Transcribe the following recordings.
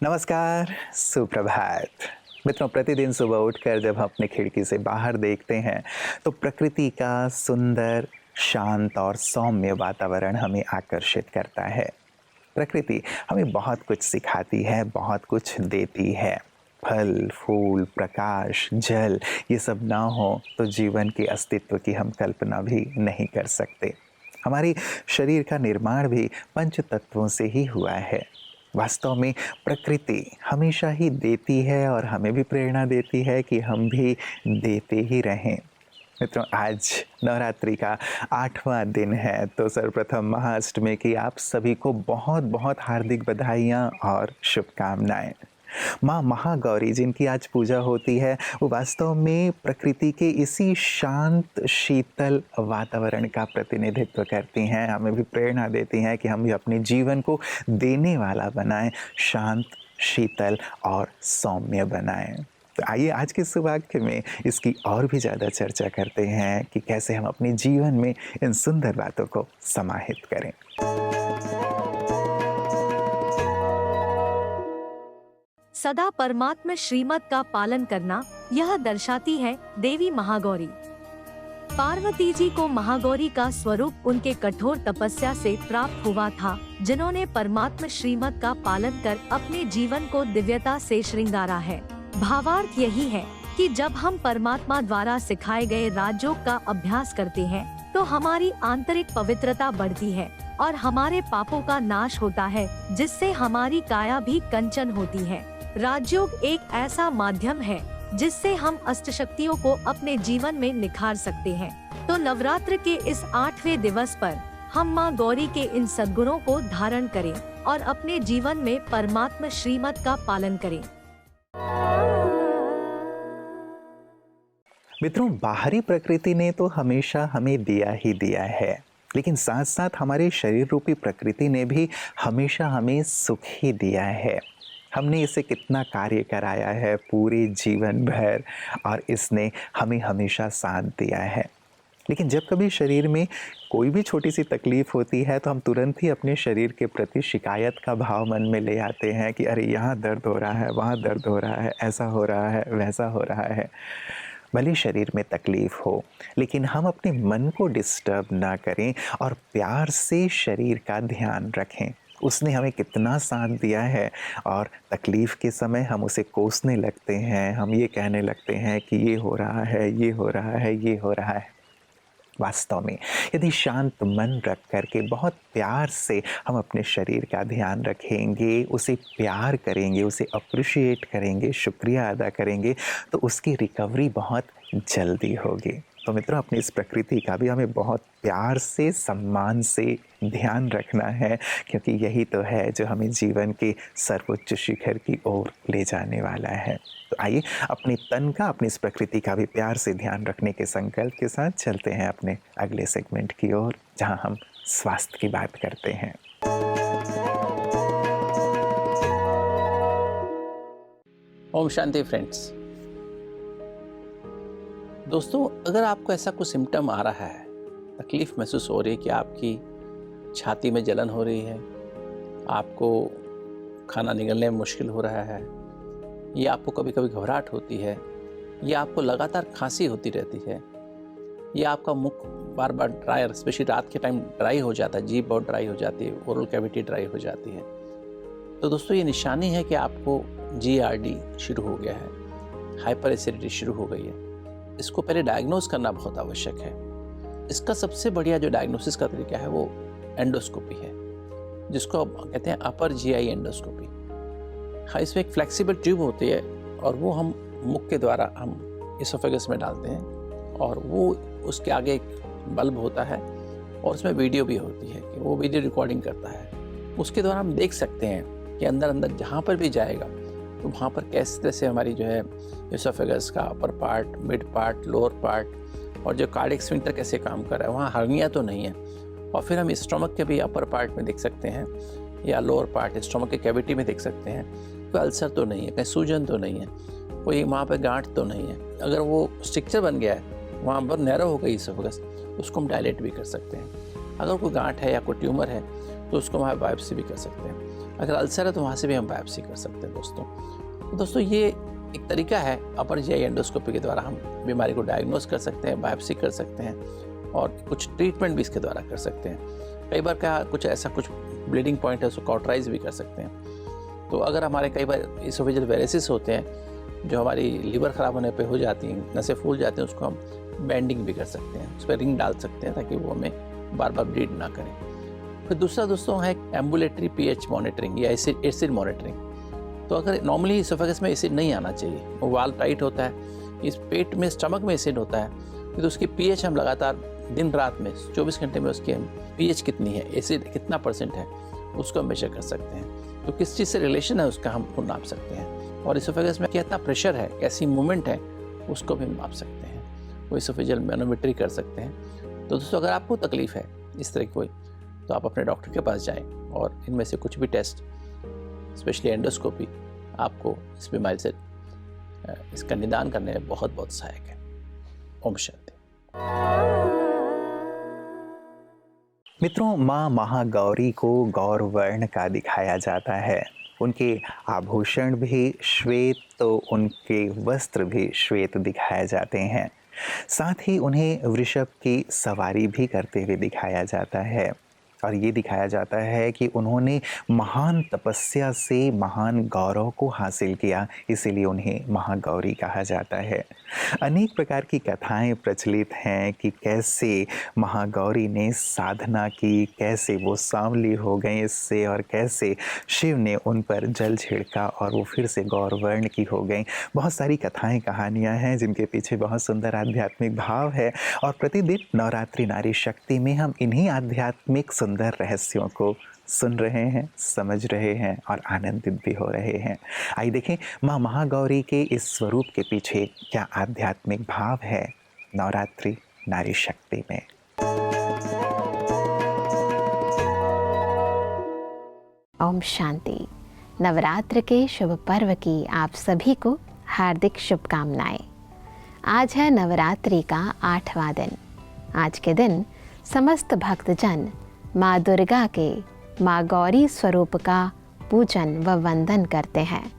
नमस्कार, सुप्रभात। मित्रों, प्रतिदिन सुबह उठकर जब हम अपनी खिड़की से बाहर देखते हैं तो प्रकृति का सुंदर, शांत और सौम्य वातावरण हमें आकर्षित करता है। प्रकृति हमें बहुत कुछ सिखाती है, बहुत कुछ देती है। फल, फूल, प्रकाश, जल ये सब ना हो तो जीवन के अस्तित्व की हम कल्पना भी नहीं कर सकते। हमारी शरीर का निर्माण भी पंच तत्वों से ही हुआ है। वास्तव में प्रकृति हमेशा ही देती है और हमें भी प्रेरणा देती है कि हम भी देते ही रहें। मित्रों, आज नवरात्रि का 8वां दिन है, तो सर्वप्रथम महाअष्टमी की आप सभी को बहुत बहुत हार्दिक बधाइयाँ और शुभकामनाएं। माँ महागौरी जिनकी आज पूजा होती है, वो वास्तव में प्रकृति के इसी शांत शीतल वातावरण का प्रतिनिधित्व करती हैं। हमें भी प्रेरणा देती हैं कि हम भी अपने जीवन को देने वाला बनाएं, शांत, शीतल और सौम्य बनाएं। तो आइए आज के सुभाग्य में इसकी और भी ज़्यादा चर्चा करते हैं कि कैसे हम अपने जीवन में इन सुंदर बातों को समाहित करें। सदा परमात्मा श्रीमत का पालन करना, यह दर्शाती है देवी महागौरी। पार्वती जी को महागौरी का स्वरूप उनके कठोर तपस्या से प्राप्त हुआ था, जिन्होंने परमात्मा श्रीमत का पालन कर अपने जीवन को दिव्यता से श्रृंगारा है। भावार्थ यही है कि जब हम परमात्मा द्वारा सिखाए गए राजयोग का अभ्यास करते हैं, तो हमारी आंतरिक पवित्रता बढ़ती है और हमारे पापों का नाश होता है, जिससे हमारी काया भी कंचन होती है। राजयोग एक ऐसा माध्यम है जिससे हम अष्टशक्तियों को अपने जीवन में निखार सकते हैं। तो नवरात्र के इस 8वें दिवस पर हम माँ गौरी के इन सद्गुणों को धारण करें और अपने जीवन में परमात्मा श्रीमत का पालन करें। मित्रों, बाहरी प्रकृति ने तो हमेशा हमें दिया ही दिया है, लेकिन साथ साथ हमारे शरीर रूपी प्रकृति ने भी हमेशा हमें सुख ही दिया है। हमने इसे कितना कार्य कराया है पूरे जीवन भर, और इसने हमें हमेशा साथ दिया है। लेकिन जब कभी शरीर में कोई भी छोटी सी तकलीफ होती है तो हम तुरंत ही अपने शरीर के प्रति शिकायत का भाव मन में ले आते हैं कि अरे यहाँ दर्द हो रहा है, वहाँ दर्द हो रहा है, ऐसा हो रहा है, वैसा हो रहा है। भले शरीर में तकलीफ हो, लेकिन हम अपने मन को डिस्टर्ब ना करें और प्यार से शरीर का ध्यान रखें। उसने हमें कितना साथ दिया है, और तकलीफ़ के समय हम उसे कोसने लगते हैं, हम ये कहने लगते हैं कि ये हो रहा है, ये हो रहा है, ये हो रहा है। वास्तव में यदि शांत मन रख कर के बहुत प्यार से हम अपने शरीर का ध्यान रखेंगे, उसे प्यार करेंगे, उसे अप्रिशिएट करेंगे, शुक्रिया अदा करेंगे, तो उसकी रिकवरी बहुत जल्दी होगी। तो मित्रों, अपनी इस प्रकृति का भी हमें बहुत प्यार से, सम्मान से ध्यान रखना है, क्योंकि यही तो है जो हमें जीवन के सर्वोच्च शिखर की ओर ले जाने वाला है। तो आइए अपने तन का, अपनी इस प्रकृति का भी प्यार से ध्यान रखने के संकल्प के साथ चलते हैं अपने अगले सेगमेंट की ओर, जहां हम स्वास्थ्य की बात करते हैं। ओम शांति फ्रेंड्स। दोस्तों, अगर आपको ऐसा कुछ सिम्टम आ रहा है, तकलीफ महसूस हो रही है कि आपकी छाती में जलन हो रही है, आपको खाना निगलने में मुश्किल हो रहा है, या आपको कभी कभी घबराहट होती है, या आपको लगातार खांसी होती रहती है, या आपका मुख बार बार ड्राई, स्पेशली रात के टाइम ड्राई हो जाता है, जीभ बहुत ड्राई हो जाती है, ओरल कैविटी ड्राई हो जाती है, तो दोस्तों ये निशानी है कि आपको GERD शुरू हो गया है, हाइपर एसिडिटी शुरू हो गई है। इसको पहले डायग्नोज करना बहुत आवश्यक है। इसका सबसे बढ़िया जो डायग्नोसिस का तरीका है वो एंडोस्कोपी है, जिसको कहते हैं अपर GI एंडोस्कोपी। हाँ, इसमें एक फ्लेक्सिबल ट्यूब होती है और वो हम मुख के द्वारा हम इसोफेगस में डालते हैं, और वो उसके आगे एक बल्ब होता है और उसमें वीडियो भी होती है कि वो वीडियो रिकॉर्डिंग करता है। उसके द्वारा हम देख सकते हैं कि अंदर अंदर जहाँ पर भी जाएगा तो वहाँ पर कैसे तरह से हमारी जो है इसोफेगस का upper part, mid part, lower part, और जो कार्डियक स्फिंक्टर कैसे काम कर रहा है, वहाँ हर्निया तो नहीं है। और फिर हम स्टोमक के भी अपर पार्ट में देख सकते हैं, या लोअर पार्ट स्टोमक के कैविटी में देख सकते हैं, कोई अल्सर तो नहीं है, कहीं सूजन तो नहीं है, कोई वहाँ पर गांठ तो नहीं है। अगर वो स्ट्रक्चर बन गया है, वहाँ पर नैरो हो गई इसोफेगस, उसको हम डायलेट भी कर सकते हैं। अगर कोई गांठ है या कोई ट्यूमर है तो उसको हम बायोप्सी भी कर सकते हैं। अगर अल्सर है तो वहाँ से भी हम बायोप्सी कर सकते हैं दोस्तों। तो दोस्तों ये एक तरीका है, अपर जीआई एंडोस्कोपी के द्वारा हम बीमारी को डायग्नोस कर सकते हैं, बायोप्सी कर सकते हैं और कुछ ट्रीटमेंट भी इसके द्वारा कर सकते हैं। कई बार क्या कुछ ऐसा कुछ ब्लीडिंग पॉइंट है उसको कॉटराइज भी कर सकते हैं। तो अगर हमारे कई बार इसोफेजियल वेरेसिस होते हैं जो हमारी लीवर ख़राब होने पे हो जाती हैं, नसें फूल जाती हैं, उसको हम बेंडिंग भी कर सकते हैं, उस पर रिंग डाल सकते हैं ताकि वो हमें बार बार ब्लीड ना करें। फिर दूसरा दोस्तों है एम्बुलेटरी पीएच मॉनिटरिंग या एसिड मॉनिटरिंग। तो अगर नॉर्मली इसोफेगस में एसिड नहीं आना चाहिए, वो वाल टाइट होता है, इस पेट में स्टमक में एसिड होता है, तो उसकी पीएच हम लगातार दिन रात में 24 घंटे में उसकी पीएच कितनी है, एसिड कितना % है, उसको हम मेजर कर सकते हैं। तो किस चीज़ से रिलेशन है उसका हम नाप सकते हैं। और इसोफेगस में कितना प्रेशर है, कैसी मूवमेंट है, उसको भी हम नाप सकते हैं। वो इसोफेजियल मैनोमेट्री कर सकते हैं। तो दोस्तों अगर आपको तकलीफ़ है इस तरह की कोई, तो आप अपने डॉक्टर के पास जाएं और इनमें से कुछ भी टेस्ट, स्पेशली एंडोस्कोपी, आपको इस बीमारी से इसका निदान करने में बहुत बहुत सहायक है। ओम शांति। मित्रों, माँ महागौरी को गौर वर्ण का दिखाया जाता है। उनके आभूषण भी श्वेत तो उनके वस्त्र भी श्वेत दिखाए जाते हैं। साथ ही उन्हें वृषभ की सवारी भी करते हुए दिखाया जाता है और ये दिखाया जाता है कि उन्होंने महान तपस्या से महान गौरव को हासिल किया, इसीलिए उन्हें महागौरी कहा जाता है। अनेक प्रकार की कथाएं प्रचलित हैं कि कैसे महागौरी ने साधना की, कैसे वो सांवली हो गई इससे और कैसे शिव ने उन पर जल छिड़का और वो फिर से गौरवर्ण की हो गई। बहुत सारी कथाएं कहानियां हैं जिनके पीछे बहुत सुंदर आध्यात्मिक भाव है और प्रतिदिन नवरात्रि नारी शक्ति में हम इन्हीं आध्यात्मिक सुंदर रहस्यों को सुन रहे हैं, समझ रहे हैं और आनंदित भी हो रहे हैं। आइए देखें माँ महागौरी के इस स्वरूप के पीछे क्या आध्यात्मिक भाव है नवरात्रि नारी शक्ति में। ओम शांति। नवरात्र के शुभ पर्व की आप सभी को हार्दिक शुभकामनाएं। आज है नवरात्रि का 8वां दिन। आज के दिन समस्त भक्तजन माँ दुर्गा के माँ गौरी स्वरूप का पूजन व वंदन करते हैं।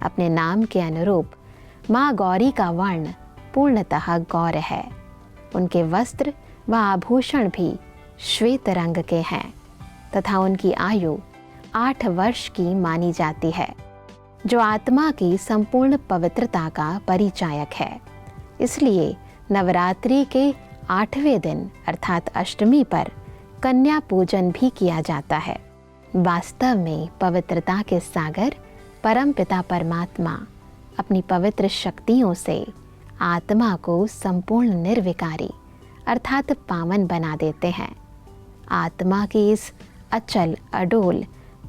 अपने नाम के अनुरूप माँ गौरी का वर्ण पूर्णतः गौर है। उनके वस्त्र व आभूषण भी श्वेत रंग के हैं तथा उनकी आयु 8 वर्ष की मानी जाती है, जो आत्मा की संपूर्ण पवित्रता का परिचायक है। इसलिए नवरात्रि के 8वें दिन अर्थात अष्टमी पर कन्या पूजन भी किया जाता है। वास्तव में पवित्रता के सागर परमपिता परमात्मा अपनी पवित्र शक्तियों से आत्मा को संपूर्ण निर्विकारी अर्थात पावन बना देते हैं। आत्मा की इस अचल अडोल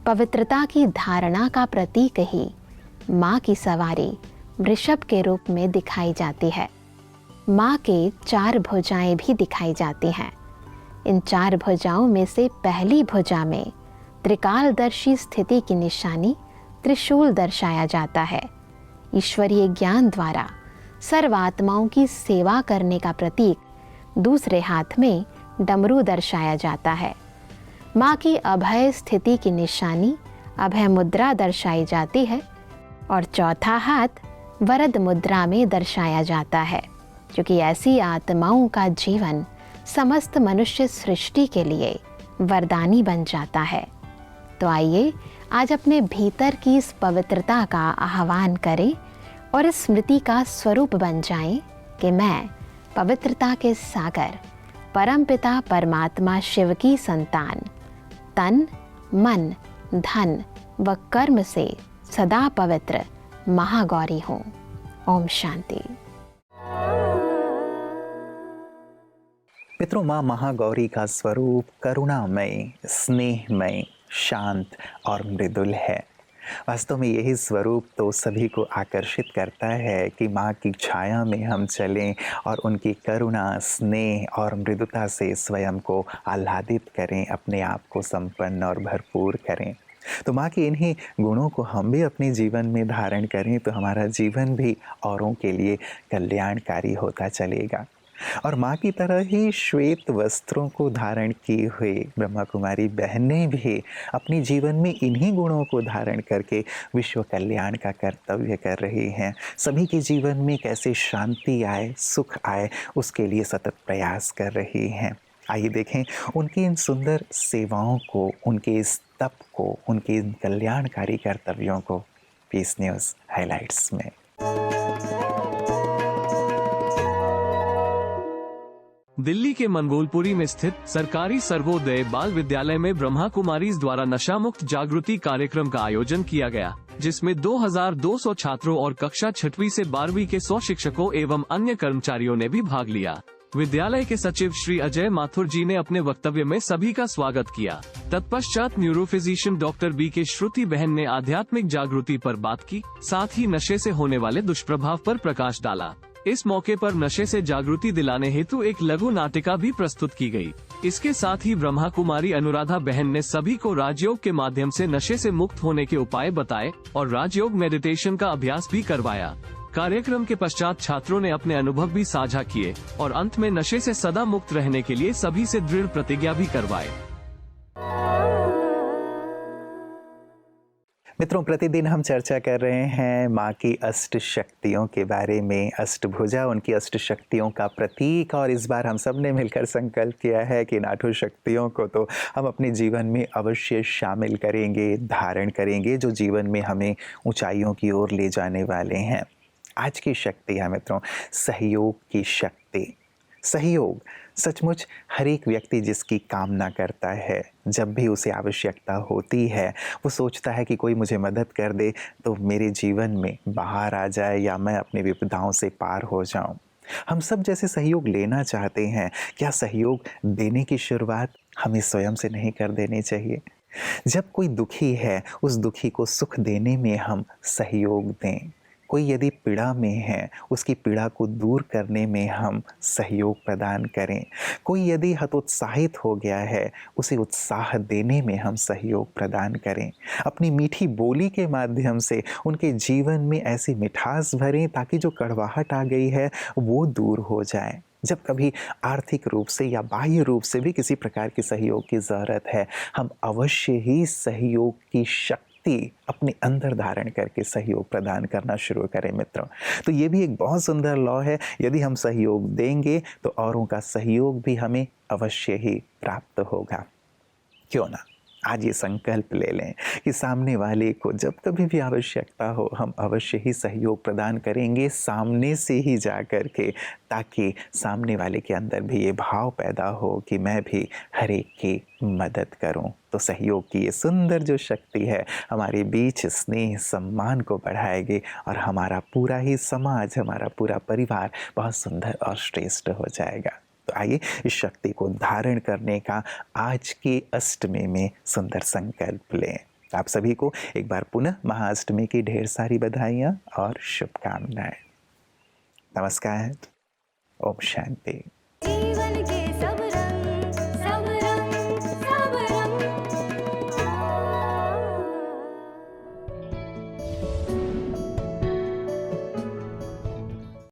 पवित्रता की धारणा का प्रतीक ही माँ की सवारी वृषभ के रूप में दिखाई जाती है। माँ के 4 भुजाएं भी दिखाई जाती हैं। इन 4 भुजाओं में से पहली भुजा में त्रिकालदर्शी स्थिति की निशानी त्रिशूल दर्शाया जाता है। ईश्वरीय ज्ञान द्वारा सर्वात्माओं की सेवा करने का प्रतीक दूसरे हाथ में डमरू दर्शाया जाता है। माँ की अभय स्थिति की निशानी अभय मुद्रा दर्शाई जाती है और चौथा हाथ वरद मुद्रा में दर्शाया जाता है, क्योंकि ऐसी आत्माओं का जीवन समस्त मनुष्य सृष्टि के लिए वरदानी बन जाता है। तो आइए आज अपने भीतर की इस पवित्रता का आह्वान करें और इस स्मृति का स्वरूप बन जाएं कि मैं पवित्रता के सागर परमपिता परमात्मा शिव की संतान, तन मन धन व कर्म से सदा पवित्र महागौरी हूँ। ओम शांति। मित्रों, माँ महागौरी का स्वरूप करुणामय, स्नेहमय, शांत और मृदुल है। वास्तव में यही स्वरूप तो सभी को आकर्षित करता है कि माँ की छाया में हम चलें और उनकी करुणा, स्नेह और मृदुता से स्वयं को आह्लादित करें, अपने आप को संपन्न और भरपूर करें। तो माँ के इन्हीं गुणों को हम भी अपने जीवन में धारण करें तो हमारा जीवन भी औरों के लिए कल्याणकारी होता चलेगा। और माँ की तरह ही श्वेत वस्त्रों को धारण किए हुए ब्रह्मा कुमारी बहनें भी अपने जीवन में इन्हीं गुणों को धारण करके विश्व कल्याण का कर्तव्य कर रही हैं। सभी के जीवन में कैसे शांति आए, सुख आए, उसके लिए सतत प्रयास कर रही हैं। आइए देखें उनकी इन सुंदर सेवाओं को, उनके इस तप को, उनके इन कल्याणकारी कर्तव्यों को पीस न्यूज़ हाइलाइट्स में। दिल्ली के मंगोलपुरी में स्थित सरकारी सर्वोदय बाल विद्यालय में ब्रह्मा कुमारीज द्वारा नशा मुक्त जागृति कार्यक्रम का आयोजन किया गया, जिसमें 2200 छात्रों और कक्षा 6वीं से 12वीं के 100 शिक्षकों एवं अन्य कर्मचारियों ने भी भाग लिया। विद्यालय के सचिव श्री अजय माथुर जी ने अपने वक्तव्य में सभी का स्वागत किया। तत्पश्चात न्यूरोफिजिशियन डॉक्टर बी के श्रुति बहन ने आध्यात्मिक जागृति पर बात की, साथ ही नशे से होने वाले दुष्प्रभाव पर प्रकाश डाला। इस मौके पर नशे से जागृति दिलाने हेतु एक लघु नाटिका भी प्रस्तुत की गई। इसके साथ ही ब्रह्मा कुमारी अनुराधा बहन ने सभी को राजयोग के माध्यम से नशे से मुक्त होने के उपाय बताए और राजयोग मेडिटेशन का अभ्यास भी करवाया। कार्यक्रम के पश्चात छात्रों ने अपने अनुभव भी साझा किए और अंत में नशे से सदा मुक्त रहने के लिए सभी से दृढ़ प्रतिज्ञा भी करवाए। मित्रों, प्रतिदिन हम चर्चा कर रहे हैं माँ की अष्ट शक्तियों के बारे में। अष्टभुजा उनकी अष्ट शक्तियों का प्रतीक, और इस बार हम सब ने मिलकर संकल्प किया है कि इन 8 शक्तियों को तो हम अपने जीवन में अवश्य शामिल करेंगे, धारण करेंगे, जो जीवन में हमें ऊंचाइयों की ओर ले जाने वाले हैं। आज की शक्ति है मित्रों सहयोग की शक्ति। सहयोग सचमुच हर एक व्यक्ति जिसकी कामना करता है, जब भी उसे आवश्यकता होती है, वो सोचता है कि कोई मुझे मदद कर दे तो मेरे जीवन में बाहर आ जाए या मैं अपनी विपदाओं से पार हो जाऊं। हम सब जैसे सहयोग लेना चाहते हैं, क्या सहयोग देने की शुरुआत हमें स्वयं से नहीं कर देनी चाहिए? जब कोई दुखी है, उस दुखी को सुख देने में हम सहयोग दें। कोई यदि पीड़ा में है, उसकी पीड़ा को दूर करने में हम सहयोग प्रदान करें। कोई यदि हतोत्साहित हो गया है, उसे उत्साह देने में हम सहयोग प्रदान करें। अपनी मीठी बोली के माध्यम से उनके जीवन में ऐसी मिठास भरें ताकि जो कड़वाहट आ गई है वो दूर हो जाए। जब कभी आर्थिक रूप से या बाह्य रूप से भी किसी प्रकार के सहयोग की ज़रूरत है, हम अवश्य ही सहयोग की शक्ति अपने अंदर धारण करके सहयोग प्रदान करना शुरू करें मित्रों। तो ये भी एक बहुत सुंदर लॉ है। यदि हम सहयोग देंगे तो औरों का सहयोग भी हमें अवश्य ही प्राप्त होगा। क्यों ना आज ये संकल्प ले लें कि सामने वाले को जब कभी भी आवश्यकता हो, हम अवश्य ही सहयोग प्रदान करेंगे सामने से ही जा कर के, ताकि सामने वाले के अंदर भी ये भाव पैदा हो कि मैं भी हर एक की मदद करूं। तो सहयोग की ये सुंदर जो शक्ति है हमारे बीच स्नेह सम्मान को बढ़ाएगी और हमारा पूरा ही समाज, हमारा पूरा परिवार बहुत सुंदर और श्रेष्ठ हो जाएगा। तो आइए इस शक्ति को धारण करने का आज की अष्टमी में सुंदर संकल्प लें। आप सभी को एक बार पुनः महाअष्टमी की ढेर सारी बधाइयाँ और शुभकामनाएं। नमस्कार। ओम शांति।